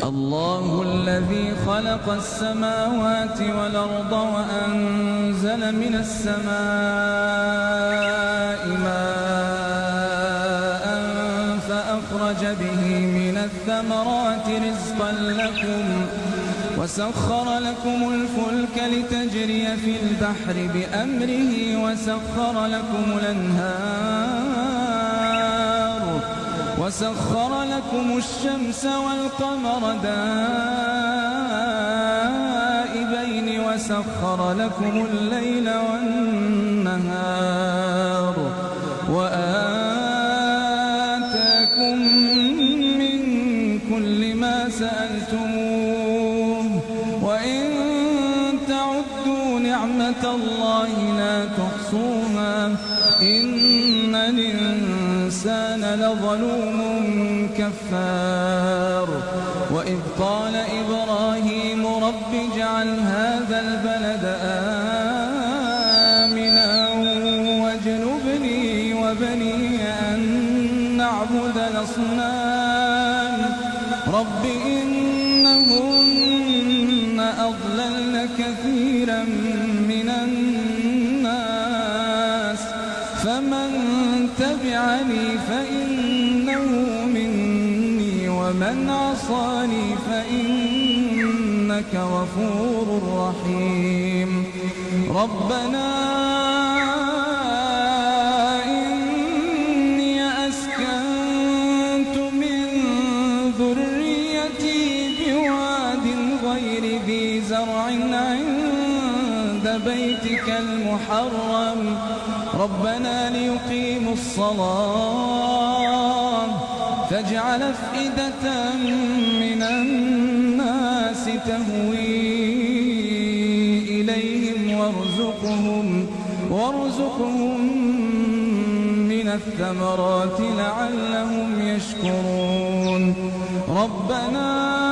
الله الذي خلق السماوات والأرض وأنزل من السماء ماء فأخرج به من الثمرات رزقا لكم وسخر لكم الفلك لتجري في البحر بأمره وسخر لكم الشمس والقمر دائبين وسخر لكم الليل والنهار وآتاكم من كل ما سألتموه وإن تعدوا نعمة الله لا تحصوها إن الإنسان لظلوم كفار وإذ قال إبراهيم رب اجعل هذا البلد آمنا واجنبني وبني أن نعبد الأصنام رب إنهن أضللن كثيرا من الناس فمن تبعني فإنه مني ومن عصاني فإنك غفور رحيم ربنا إني أسكنت من ذريتي بواد غير ذي زرع عند بيتك المحرم ربنا ليقيموا الصلاة فاجعل أفئدة من الناس تهوي إليهم وارزقهم من الثمرات لعلهم يشكرون ربنا